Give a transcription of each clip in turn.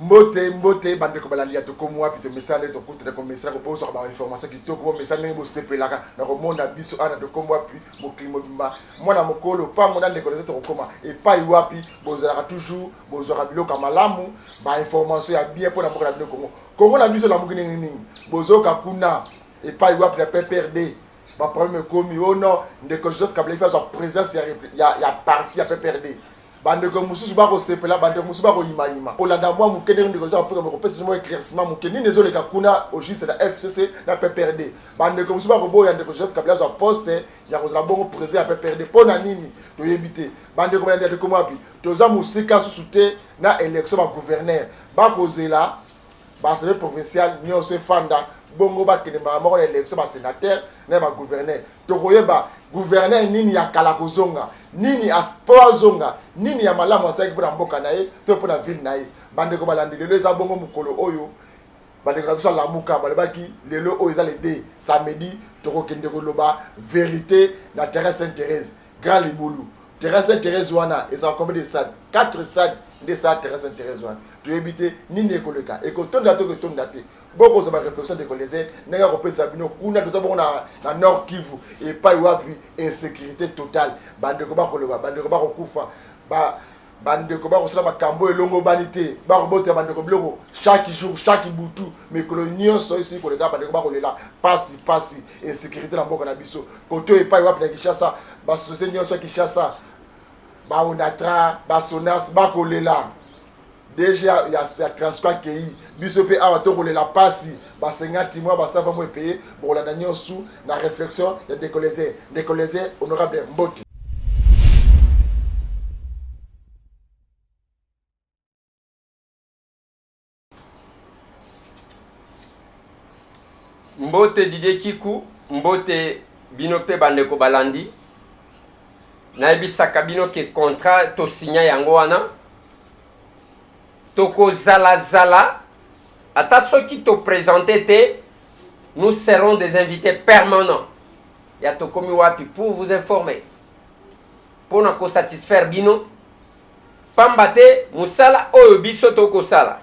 mbote bande ko balandi to ko moi pito message to ko te ko message ko so ba information ki to ko message ngo sepelaka na ko mona biso ana to ko moi puis mo klimo bimba mona mokolo pa mona ndeko les to koma et pas wapi bozala toujours bozora biloko malamu ba information ya bien pour na mokolo na Congo Congo na biso la mokini nini bozoka kuna et pas wapi na PPRD ba problème komi oh non ndeko Joseph Kabila fait sa présence ya parti ya PPRD bande ko mususu ba ko sepela bande mususu ba ko yima olanda moi mukene ndeko za pour ko pesa mo éclaircissement mukene nezo le kakuna au JC na FCC na PPRD bande ko mususu ba ko boya ndeko Joseph Kabila za poste ya ko za bongo président ya PPRD pona nini to yebite bande ko bande ko mapi to za musika susute na élection ba gouverneur ba ko zela ba c'est provincial nyose fanda bongo ba kene ba mo élection ba sénateur na ba gouverneur to koyeba gouverneur nini ya kala kozonga nini aspo zonga nini ya malamu asaki pona mboka na ye to pona ville na ye bande ko balandi lelo eza bongo mukolo oyo bande ko biso la muka balebaki lelo oyo eza le D samedi to ko kende ko loba vérité na Thérèse Sainte-Thérèse Grand Libulu Thérèse Sainte-Thérèse wana eza combien de stades 4 stades de ça Thérèse Sainte-Thérèse wana to ebité nini ekoleka e ko tonda to ko tonda te boko za ba réflexion de coléser nanga ko pesa bino kuna to sabona na Nord Kivu et pas wapi insécurité totale bande ko ba ko loba bande ko ba ko kufa ba bande ko ba ko sala ba kambo elongo banité ba ko bote bande ko bloko chaque jour chaque boutou mais colonion so ici ko le ka bande ko ba ko lela pasi insécurité na mboka na biso koto et pas wapi na Kinshasa ba société nyonso Kinshasa ba onatra ba sonas ba ko lela déjà il y a transport qui biso pe awa to kolela pasi ba 50 mois ba sava mo payer bon la dernière sous la réflexion il y a décollé honorable Mbote Mbote Didier Kiku Mbote binope bandeko balandi na ebisaka bino ke contrat to signa yango wana toko zala ata soki to présenter te nous serons des invités permanents ya tokomi wapi pour vous informer pour na ko satisfaire bino pamba te musala oyo biso toko sala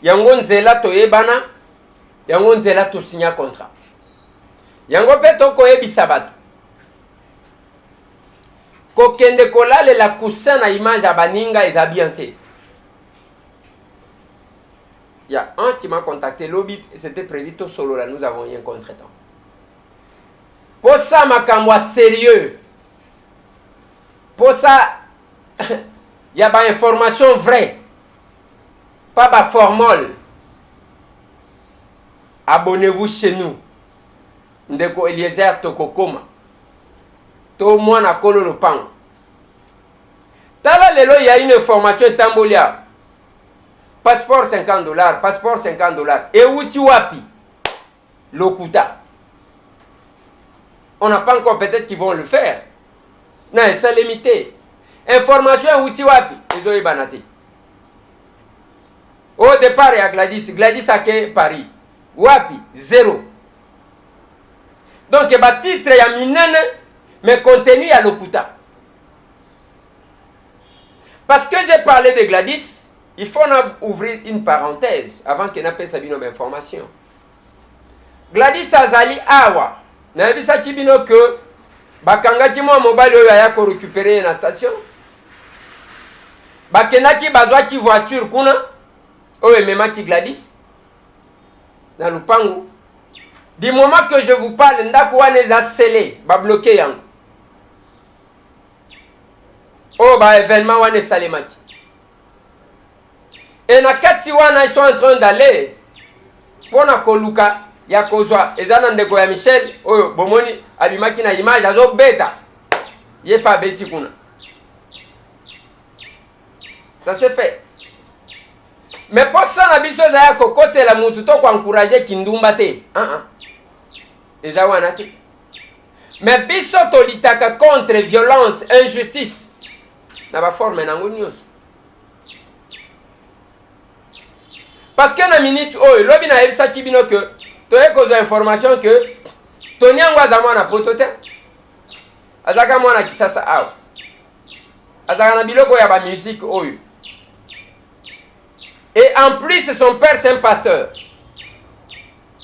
yango nzela to yebana yango nzela to signa contrat yango pe toko yebisa bato kokende kolale la kusa na image ya baninga eza bien te. Il y a un qui m'a contacté, lobby, c'était prévu tout solo là, nous avons eu un contretemps. Pour ça, ma camwa sérieux. Pour ça, il y a pas information vraie. Pas pas formule. Abonnez-vous chez nous. Ndeko Eliezer Tokokoma. To mwana kolo lopango. Tala lelo, il y a une information tambolia. Passeport $50, passeport $50. Et où tu wapi? Lokuta. On n'a pas encore peut-être qu'ils vont le faire. Non, c'est limité. Information où tu wapi? Ils ont banati. Au départ, il y a Gladys. Gladys a que Paris. Wapi? 0. Donc, il y a titre, il y a minene, mais contenu, il y a Lokuta. Parce que j'ai parlé de Gladys, il faut ouvrir une parenthèse avant qu'il n'appelle sa bino d'information. Gladys Azali Awa, n'a pas dit que bakangaki mo mobile oyo ya ko récupérer na station. Bakenaki bazwa ki voiture kuna oyo memaki Gladys na lupango. Du moment que je vous parle, ndako wana eza scellé, ba bloqué yango. Oh ba événement wana salemaki. Et na kati wana ils sont en train d'aller pour na koluka ya kozwa ezana ndeko ya Michel oyo bomoni abimaki na image azo beta ye pa beti kuna. Ça se fait. Mais pour ça na biso za ya kokote la mutu to kwa encourager kindumba te. Eza wana te. Mais biso to litaka contre violence, injustice. Na ba forme nango nyos. Parce que na minute oyo lobi na elisa kibino que toye kozo information que Tony Angwaza mwana potote azaka mwana kisasa awa azaka na biloko ya ba musique oyo Et en plus, son père, c'est un pasteur.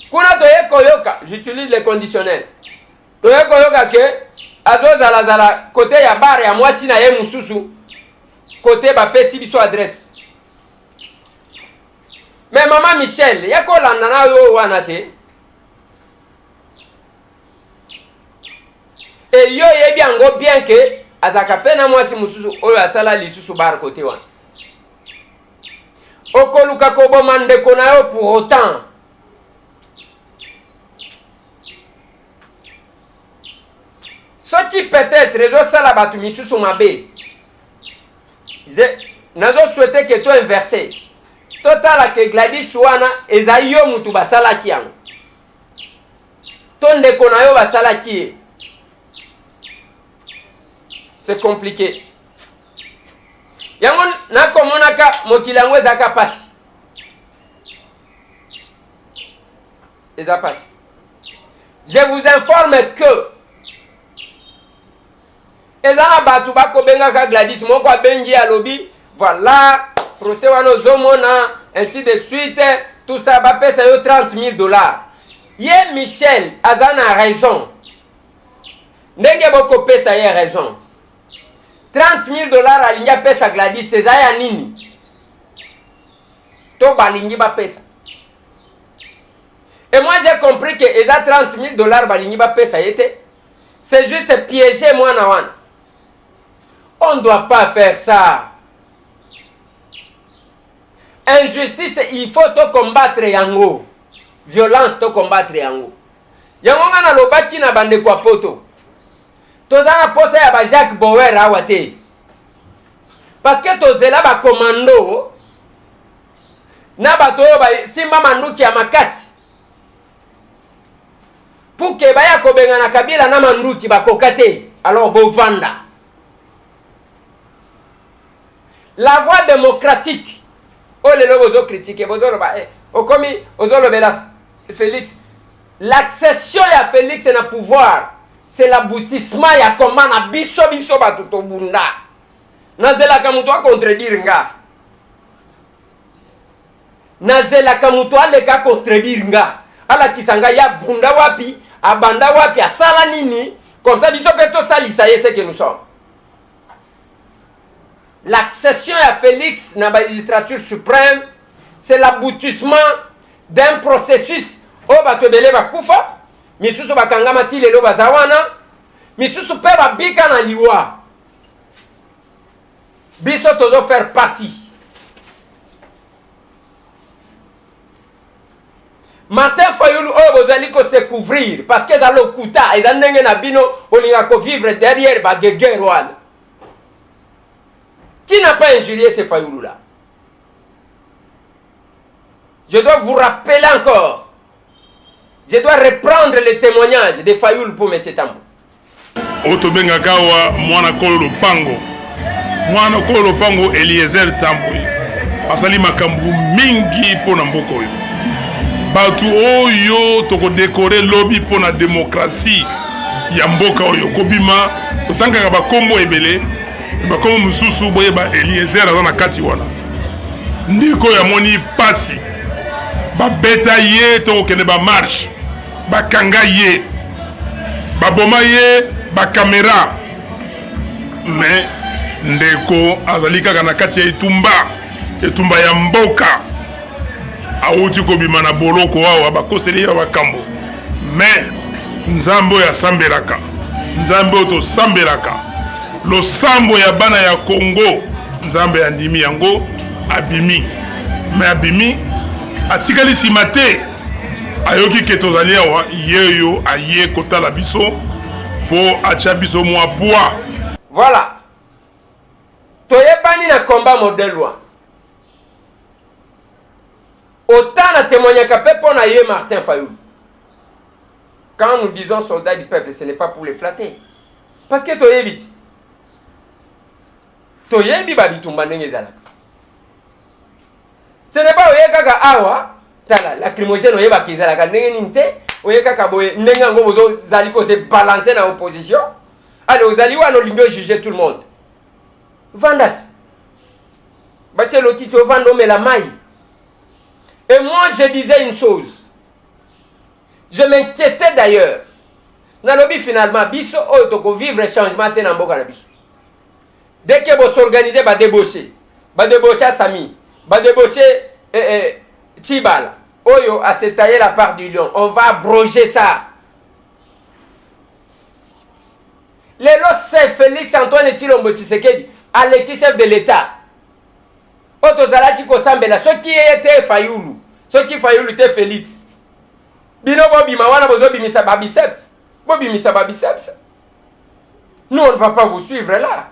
Kuna toye koyoka, j'utilise les conditionnels. Toye koyoka ke, azo zala côté ya bar ya mwasi na ye mususu, côté ba pesi biso adresse. Mais maman Michel, yako landana yo wana te. Et yo yebi ango bien que azaka pena mwasi mususu oyo asala lisusu bar côté wana. Okoluka koboma ndeko na yo pour autant. Ce qui peut-être réseau sala batu misusu mabe. Nazo souhaité que toi inversé. Total que Gladys wana ezayo mutu basala kiango. Ton ndeko na yo basala ki. C'est compliqué. Yango nakomonaka mokili yango ezaka pasi. Eza pasi. Je vous informe que ezana batu bakobenga ka Gladys moko abengi alobi voilà procès wana ozomona ainsi de suite tout ça va pesa yo $30,000. Ye Michel azana raison. Ndenge boko pesa ye raison. $30,000 alingi pesa Gladys César nini? To balingi ba pesa. Et moi j'ai compris que eza $30,000 balingi ba pesa yete. C'est juste piéger moi na wana. On ne doit pas faire ça. Injustice, il faut te combattre yango. Violence, te combattre yango. Yango ngana lobaki na bande kwa poto. Tozana posa ya ba Jacques Bauer awate. Parce que tozela ba commando na bato ba simba manduki ya makasi. Pour que baya kobenga na Kabila na manduki ba kokate. Alors bovanda. La voie démocratique. Oh les lobozo critiquer bozo loba okomi ozolo bela Félix. L'accession ya Félix na pouvoir, c'est l'aboutissement ya comment na biso batu to bunda. Nazela kamuto a contredire nga. Nazela kamuto aleka contredire nga. Ala kisanga ya bunda wapi, abanda wapi, asala nini, comme ça biso pe totalisa ce que nous sommes. L'accession à Félix dans la magistrature suprême, c'est l'aboutissement d'un processus. Oh, batobele bakufa, misusu bakangama ti lelo bazawana, misusu pe babika na liwa. Biso tozo faire partie. Martin Fayulu oh bozali ko se couvrir parce que za lokuta ezandenge na bino olinga ko vivre derrière ba guerre. Qui n'a pas injurié ce Fayulu-là? Je dois vous rappeler encore. Je dois reprendre les témoignages de Fayulu pour M. Tambo. Otobenga kawa mwana kolo pango. Mwana kolo pango Eliezer Tambo. Asali makambu mingi pona mboko yo. Batu oyo toko décorer lobby pona démocratie ya mboka oyo kobima totanga ba kombo ebele. Bakomo mususu boye ba Eliezer azana kati wana ndiko ya moni pasi ba beta ye to kene ba marche ba kanga ye ba boma ye ba caméra mais ndeko azalika kana kati ya etumba ya mboka auti ko bima na boloko wa ba koseli ya bakambo mais nzambo ya sambelaka nzambo to sambelaka lo sambo ya bana ya Congo nzambe ya ndimi yango abimi me abimi atikali simate ayoki ke tozali awa yeyo aye kotala biso po acha biso mwa poa. Voilà, toyebani na combat modèle wa autant na témoignaka pe pona ye Martin Fayulu. Quand nous disons soldats du peuple, ce n'est pas pour les flatter, parce que toyebiti toyebi babitumba ndenge ezalaka. Ce n'est pas oyekaka awa tala lacrymogène oyeba kizalaka ndenge nini te oyekaka boye ndenge ngo bozo zali ko se balancer na opposition. Allez ozali wana olingo juger tout le monde. Vandat. Batie lotito vando mela mai. Et moi, je disais une chose. Je m'inquiétais d'ailleurs. Nalobi finalement, biso toko vivre changement te na mboka na biso. Dès que vous s'organisez, va débaucher à Sami, va débaucher Tibala. Oyo a se tailler la part du lion. On va abroger ça. Les c'est Félix Antoine Tshilombo Tshisekedi, Aleki chef de l'État. Otozalaki kosambela ceux qui étaient Fayulu, ceux qui Fayulu étaient Félix. Bino bobima wana bozo bimisa babiceps. Bobimisa babiceps. Nous on ne va pas vous suivre là.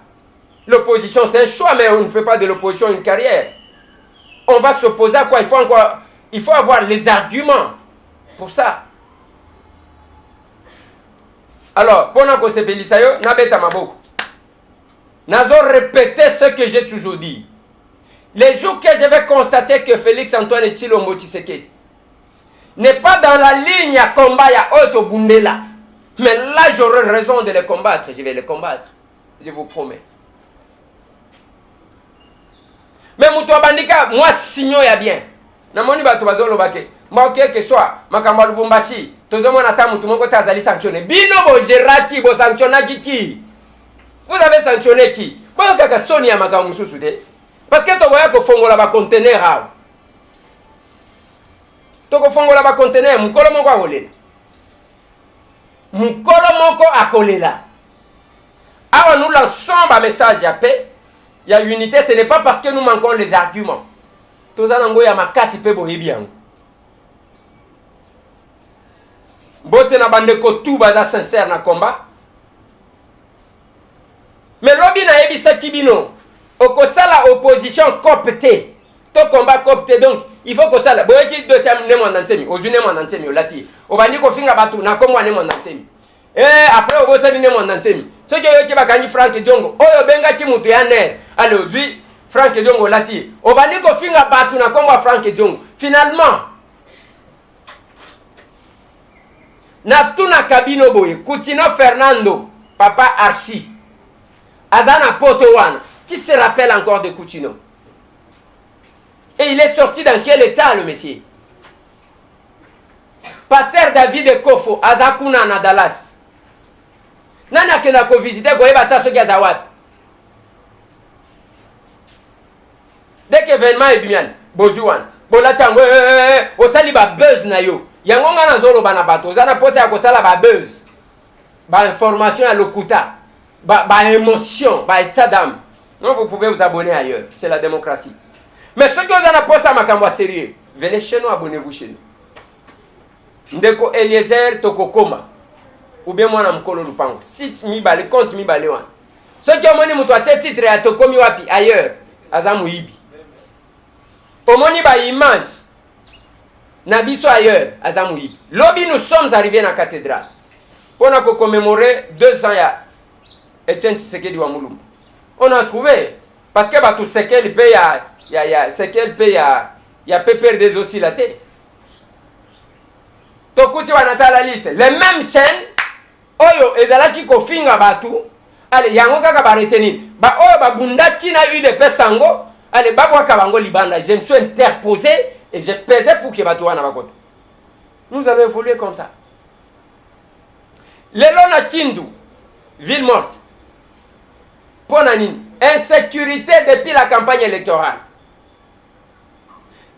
L'opposition c'est un choix, mais on ne fait pas de l'opposition une carrière. On va s'opposer à quoi? Il faut avoir les arguments pour ça. Alors, pendant que c'est Pélissayo, Nabeta Maboko. Nazo répéter ce que j'ai toujours dit. Les jours que je vais constater que Félix Antoine Tshilombo Tshisekedi n'est pas dans la ligne à combat à Otto Bundela. Mais là, j'aurai raison de les combattre. Je vais les combattre. Je vous promets. Mais Moutoua Bandika, moi, signons ya bien. Namoni bato bazolo bake. Moi, quel que soit, Makamba Lubumbashi, Tozomo Natamu, tout le monde a sanctionné. Bino bo Geraki, bo sanctionnaki qui? Vous avez sanctionné qui? Bon, kaka Sonia Makamu Sousoudé. Parce que tu vois que Fongola va contenir. Toko Fongola va contenir, Mukolo Moko a volé. Mukolo Moko a collé là. Alors nous lançons un message à paix. Il y a unité, ce n'est pas parce que nous manquons les arguments. Tout ça, il y a ma casse, il peut bien. Bote na bande ko tout baza sincère na combat. Mais lobi na ebisa kibino. Okosala opposition copté. To combat copté donc il faut que ça la boyeki deuxième ne mon antemi, ozune mon antemi olati. Obandi ko finga batu na komwa ne mon antemi. Après obosali ne mon antemi. Ce que yoki bakani Frank Diongo. Oyo benga ki mutu ya ner. Allez ozui Frank Diongo olati. Obandi ko finga batu na komwa Frank Diongo. Finalement na tuna kabino boye Coutinho Fernando papa Archie Azana Potowan qui se rappelle encore de Coutinho et il est sorti dans quel état le monsieur? Pasteur David Kofo Azakuna na Dallas nana kena ko visiter goye bata soki azawat dès que événement est bien bozuan bolatango osali ba buzz na yo yango ngana zolo bana bato zana posa ya kosala ba buzz ba information ya lokuta ba émotion ba état d'âme. Non, vous pouvez vous abonner ailleurs, c'est la démocratie. Mais ceux qui ont un poste à makamwa sérieux, venez chez nous, abonnez-vous chez nous. Ndeko Eliezer Tokokoma ou bien moi na Mkolo Lupango. Site mibale compte mibale wan. Ceux qui ont moni muto ate titre ya Tokomi wapi ailleurs, azamu ibi. Omoni ba image Nabiso ailleurs, Azamoui. Lobby, nous sommes arrivés dans la cathédrale. On a commémoré 2 ans à Etienne Tshisekedi wa Mulumba. On a trouvé. Parce que tout ce qu'elle paye, il y a pépère des oscillatés. Tokuti wa nata la liste. Les mêmes chaînes, oyo, ezalaki kofinga batu. Allez, yango kaka ba retenir. Ba oyo ba bunda qui n'a eu de pesango. Allez, ba kwa kabango libanda. Je me suis interposé. Et j'ai pesé pour que Batouan n'a pas côté. Nous avons évolué comme ça. Lelona Kindu, ville morte. Ponanine, insécurité depuis la campagne électorale.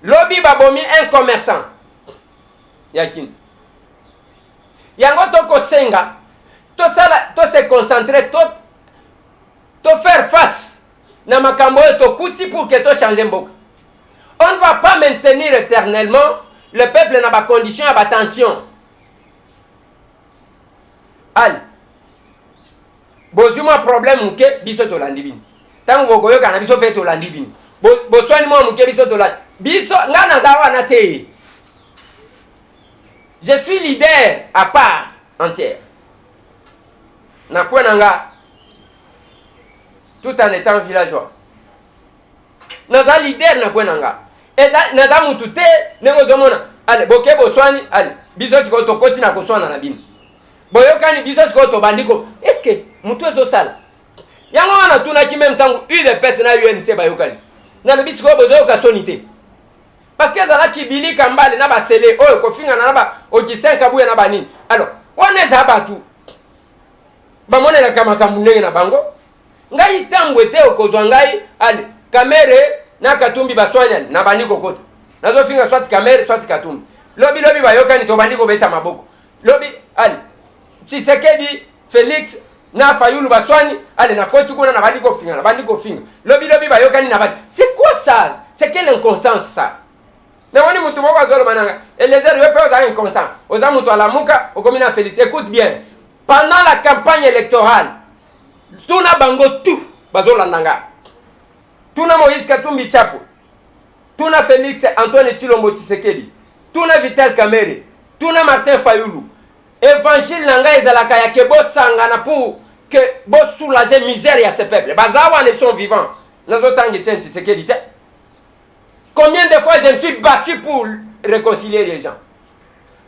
Lobby Babomi, un commerçant. Yakin. Yango toko senga. To se concentrer, to faire face. Na makambo to kuti pour que to change mbok. On ne va pas maintenir éternellement le peuple n'a pas condition à attention. Allez. Bozuma problème muke biso to landibini. Tango bokoyo kana biso pe to landibini. Boswani mo muke biso to landibini. Biso ngana zawa na te. Je suis leader à part entière. Na kwenanga tout en étant villageois. Naza leader na kwenanga. Eza naza mutute nengo zomona. Allez, boke boswani, allez. Biso tiko to koti na koswana na bino. Boyokani biso tiko to bandiko. Est-ce que mutu ezo sala? Yango wana tuna ki même tango une de personne na UNC bayokani. Na biso ko bozo ka sonité. parce que ezala kibili kambale na ba sele oyo kofinga na ba Augustin Kabuya na banini. Alors wana eza batu bamonela kama kamunenge na bango ngai tambwe te okozwa ngai ale kamere na katumbi baswanya na bandiko kote nazo finga soit kamere soit katumbi lobi bayokani to bandiko beta maboko lobi ale Tshisekedi Félix na Fayulu baswani ale na koti kuna na bandiko finga lobi bayokani na bandi. C'est quoi ça? C'est quelle inconstance ça? Na wani mutu moko azolo mananga Eliezer yope oza inconstant oza mutu alamuka okomina Félix. Écoute bien, pendant la campagne électorale tout na bango tout bazola nanga tout na Moïse Katumbi Chapo tout na Félix Antoine Tshilombo Tshisekedi tout na Vital Kamerhe tout na Martin Fayulu évangile nanga ezalaka ya ke bosangana pour que bo soulager misère ya ce peuple bazawa ne sont vivants nazo tangi Tshisekedi te. Combien de fois je me suis battu pour réconcilier les gens?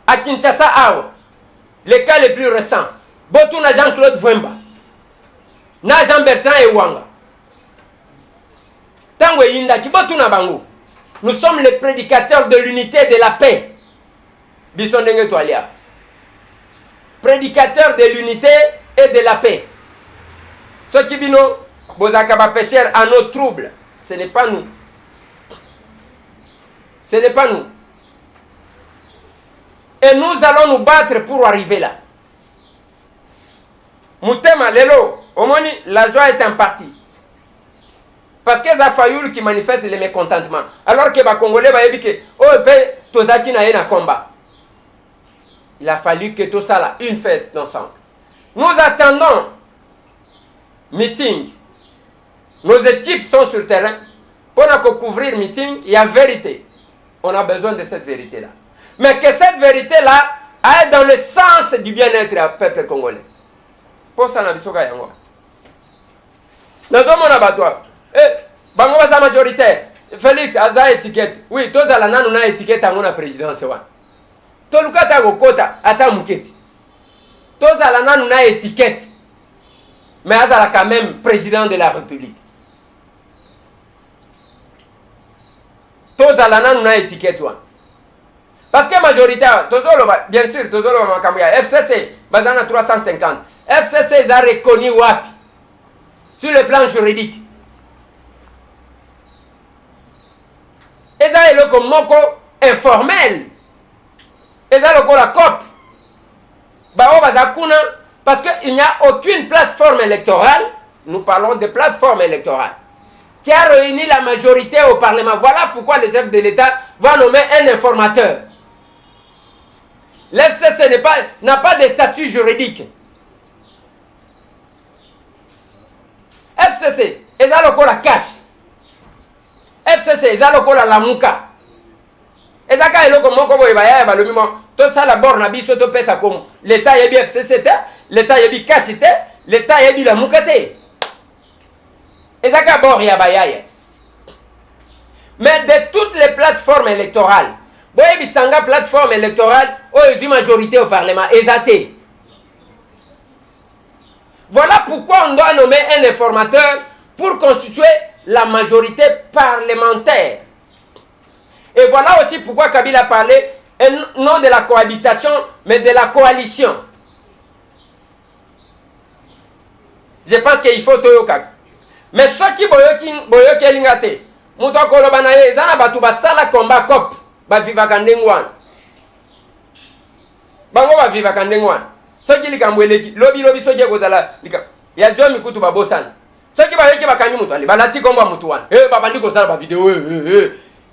À Kinshasa, les cas les plus récents. Botuna Jean-Claude Vwemba. Na Jean-Bertrand Ewanga. Tango Yinda ki Botuna Bango. Nous sommes les prédicateurs de l'unité et de la paix. Bisondenge Toalia. Prédicateurs de l'unité et de la paix. Ceux qui bino, Bozakaba pécheur à nos troubles. Ce n'est pas nous. Ce n'est pas nous. Et nous allons nous battre pour arriver là. Moutema Lelo, au moins la joie est en partie. Parce que c'est Fayulu qui manifeste les mécontentements. Alors que les Congolais vont dire que Tozaki na yena combat. Il a fallu que tout ça là, une fête ensemble. Nous attendons meeting. Nos équipes sont sur le terrain. Pour nous couvrir meeting, il y a vérité. On a besoin de cette vérité-là. Mais que cette vérité-là aille dans le sens du bien-être du peuple congolais. Pour ça, on a besoin de ça. Nous avons un abattoir. Bango basa majoritaire. Félix, aza étiquette. Oui, tous à la nan on a étiquette à mon présidence. Tout le cas, tu as kota, ata muketi. Tous à la nan on a étiquette. Mais aza quand même président de la République. Tozalana nous na étiquette parce que majoritaire tozolo bien sûr tozolo makamya FCC bazana 350 FCC a reconnu wapi sur le plan juridique eza eloko moko informel eza loko la COP bao bazakuna parce que il n'y a aucune plateforme électorale. Nous parlons de plateforme électorale qui a réuni la majorité au Parlement. Voilà pourquoi les chefs de l'État vont nommer un informateur. L'FCC n'a pas de statut juridique. FCC, ils ont la cash. FCC, ils ont la lamuka. Ils ont tout ça la borne, l'État a FCC, l'État a cash, l'État a la mukate. Mais de toutes les plateformes électorales, la plateforme électorale, une majorité au Parlement, exacté. Voilà pourquoi on doit nommer un informateur pour constituer la majorité parlementaire. Et voilà aussi pourquoi Kabila parlait non de la cohabitation, mais de la coalition. Je pense qu'il faut Toyokak. Mais ceux qui boyoki elingate, muto koloba na ye ezana batu basala combat cop, ba viva kandengwan. Bango ba viva kandengwan. Ceux qui likambweleki, lobi soje kozala lika. Ya jomi kutu ba bosana. Ceux qui bayoki bakanyi mutu ali balati komba mutu wana. Babandi kozala ba vidéo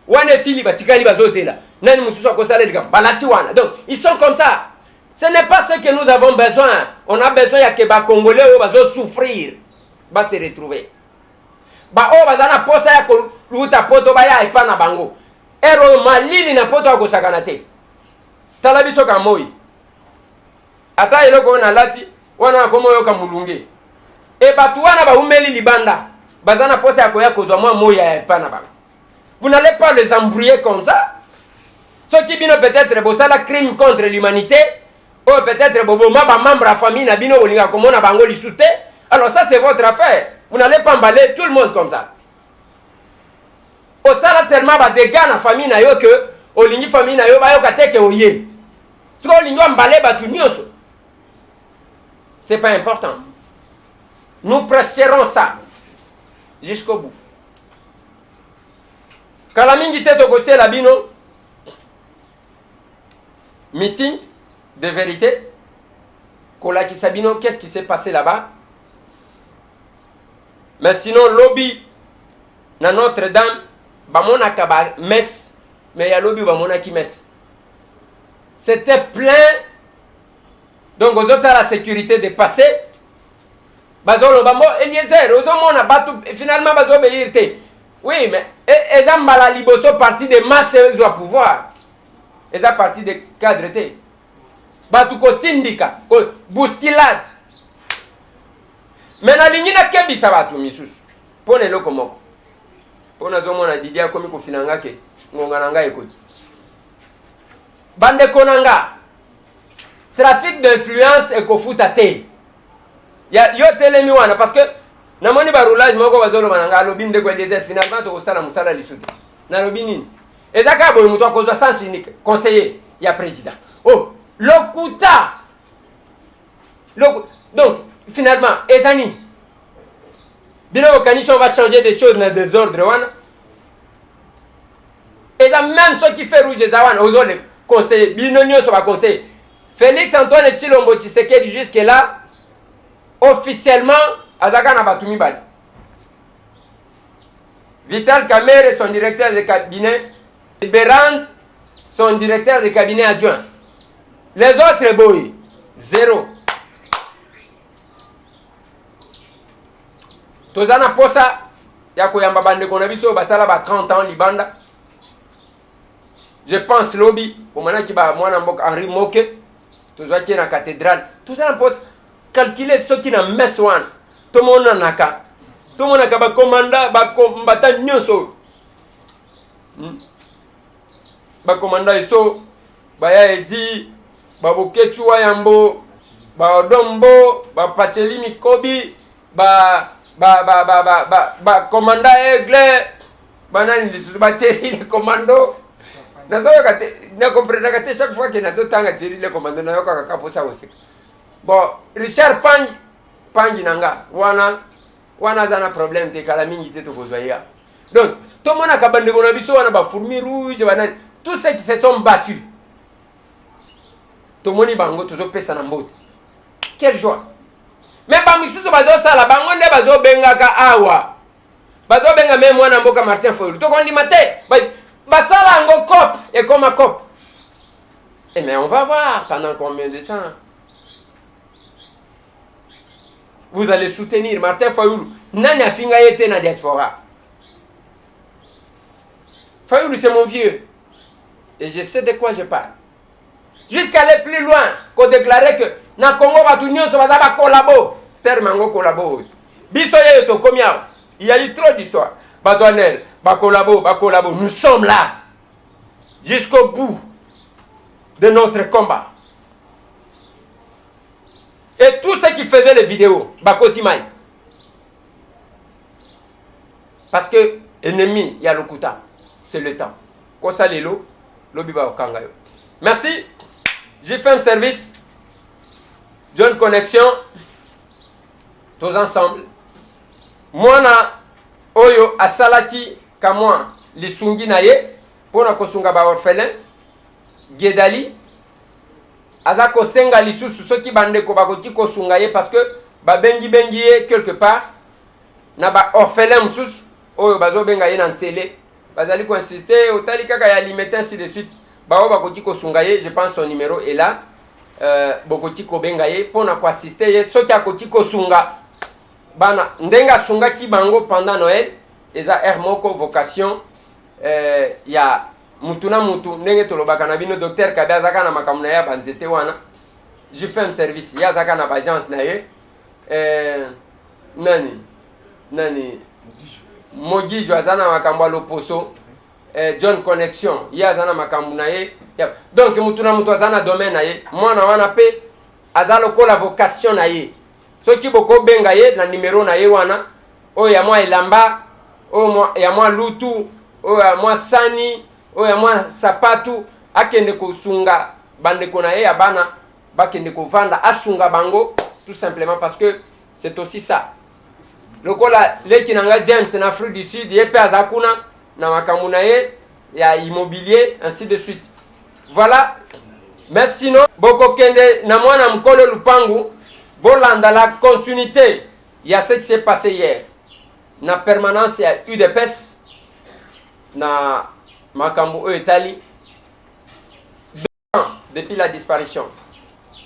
wane sili batikali bazozela. Nani mususu akosala lika balati wana. Donc, ils sont comme ça. Ce n'est pas ce que nous avons besoin. On a besoin ya que ba Congolais bazo souffrir, ba se retrouver. Ba o bazana posa ya luta poto ba ya ipana bango. Ero malili na poto akosakana te. Tala biso ka moi. Ata eloko na lati wana komo yoka mulunge. E batu wana ba umeli libanda. Bazana posa ya koya kozwa mwa moi ya ipana bango. Vous n'allez pas les embrouiller comme ça. Ceux qui bino peut-être bosala crime contre l'humanité, ou peut-être bobo ma membre à famille na bino olinga komona bango lisute. Alors ça c'est votre affaire. Vous n'allez pas emballer tout le monde comme ça. osala tellement ba dégâts na famille na yo que olingi famille na yo ba yo kateke oye. Si olingi mbale batu nyonso. C'est pas important. Nous prêcherons ça jusqu'au bout. Kalamingi te tokotie la bino meeting de vérité. Kolaki Sabino, qu'est-ce qui s'est passé là-bas? Mais sinon, lobby, dans Notre-Dame, bamona kaba messe, mais il y a lobby bamona qui messe. C'était plein. Donc, aux autres, la sécurité dépassée. Bazolo bambo, Eliezer, aux autres, batu, finalement, bazo obéirte. Oui, mais, ils ont la liboso partie des masses au pouvoir. Ils ont partie des cadres. Batu ko tindika, ko bousculade. Mais na lingi na kebisa batu misusu. Pone loko moko. Pona zomo na Didia komi ko finanga ke ngonga nanga ekoti. Bande konanga. Trafic d'influence et ko futa te. Ya yo telemi wana parce que na moni ba roulage moko bazolo mananga lobinde ko Eliezer finalement to sala musala lisuki. Na lobini. Ezaka bo muto akozwa sens unique conseiller ya président. Oh Lokuta. Donc, finalement, Ezani. Bien au Kanish, on va changer des choses dans le désordre. Et ça, même ceux qui font rouge, les autres conseillers, Binonio sur va conseiller. Félix Antoine Tshilombo Tshisekedi jusque-là, officiellement, Azaka Nabatumi Bali. Vital Kamerhe, son directeur de cabinet. Berand, son directeur de cabinet adjoint. Les autres boy, zéro. Tozana posa, yako yamba bande konabiso, basala ba 30 ans libanda. Je pense lobby, pour maintenant qui va moi Henri Moke, tozwa qui na cathédrale. Tozana posa, calculer ce qui na meswan. Tout le monde naka. Tout le monde naka ba commanda, ba combattant nyoso. Ba commanda iso, ba ya edi. Babukechuwa yambo, ba Odombo, ba Pacheli Mikobi, ba commanda Aigle, ba nani ba Thierry le commando. Nazo yakate, na comprendre kate chaque fois que nazo tanga Thierry le commando na yoka kaka ça aussi. Bon, Richard Pangi nanga, wana zana problème te kala mingi te to kozwaya. Donc, tout le monde a kabande bona biso wana ba fourmi rouge ba nani, tous ceux qui se sont battus. Tomoni bango tozo pesa na mbote. Quelle joie. Mais ba misusu bazo sala bango nde bazo bengaka awa. Bazo benga même mwana mboka Martin Fayulu. To kondi mate. Ba sala ngo cop et comme un cop. Et mais on va voir pendant combien de temps. Vous allez soutenir Martin Fayulu. Nani afinga yete na diaspora. Fayulu c'est mon vieux. Et je sais de quoi je parle. Jusqu'à aller plus loin, qu'on déclarait que na Congo Batunio, ça va collabo. Terme en collabo. Bisoye to komia. Il y a eu trop d'histoires. Badouanel, collabo. Nous sommes là. Jusqu'au bout de notre combat. Et tous ceux qui faisaient les vidéos, Bakotimai. Parce que ennemi, il y a le Kuta. C'est le temps. Kosa lelo, lobiba okangayo. Merci. J'ai fait un service. John Connexion. Tous ensemble. Moi, oyo asalaki kamwa lisungi na ye. Pona kosunga ba orphelin. Gedali. Azako senga lisusu soki bande ko bakoti kosunga ye parce que ba bengi ye quelque part. Na ba orphelin mususu. Oyo bazo benga ye na ntele. Bazali ko insister. Otali kaka ya limiter ainsi de suite. Bakoti kosungaye, je pense son numéro est là. Bokoti kobengaye pour na ko assister ye soki akoti kosunga bana ndenga sunga ki bango pendant Noël eza moko vocation ya mutuna mutu ndenge tolobaka na bino docteur Kabe azaka na makamuna ya banzete wana. Je fais un service ya azaka na agence na ye nani Mogijo azana makambo loposo. John Connexion, il y a zana makambu na ye. Donc mutuna mutu azana domaine na ye. Mwana wana pe azalo ko la vocation na ye. Soki boko benga ye na numéro na ye wana. O ya moi elamba, o ya moi lutu, oyo ya mwa sani, oyo ya mwa sapatu, akende kosunga bandeko na ye ya bana, bakende kovanda, asunga bango, tout simplement parce que c'est aussi ça. Lokola leki nanga James en Afrique du Sud, ye pe azakuna na makambo na ye ya immobilier, ainsi de suite. Voilà. Mais sinon, boko kende na mwana mkolo lupangu, bolanda la continuité. Il y a ce qui s'est passé hier. Na permanence, il y a eu des pestes. Na makambo Etali. 2 ans depuis la disparition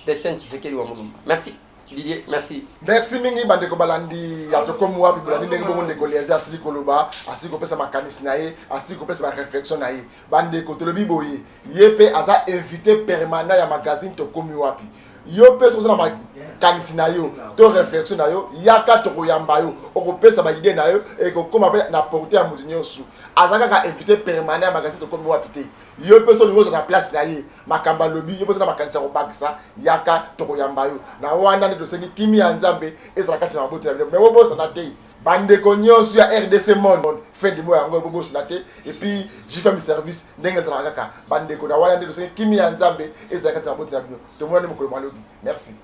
de Etienne Tshisekedi wa Mulumba. Merci. Didier, merci. Merci mingi bandeko balandi ya tokomu wapi balandi ndenge bongo ndeko leza asili koloba asili kopesa makanisi na ye asili kopesa ma réflexion na ye bandeko tolobi boye yepe aza invité permanent ya magazine tokomu wapi yo pe soza na makanisi na yo to réflexion na yo yaka tokoyamba yo okopesa ba idée na yo e kokoma na porter ya mutu nyonso azaka ka invité permanent ya magazine tokomu wapi te yo pe so lingo na place na ye makamba lobi yo pe so na makanisa ko bakisa yaka tokoyamba yo na wana ne dosengi kimi ya nzambe ezala kati na mabote na mais wobo sana te bandeko nyonso ya RDC Monde fin de mois yango bobo sana te et puis j'y fais mes services ndenge ezala kaka bandeko na wana ne dosengi kimi ya nzambe ezala kati na mabote na bino to mwana mokolo malobi merci.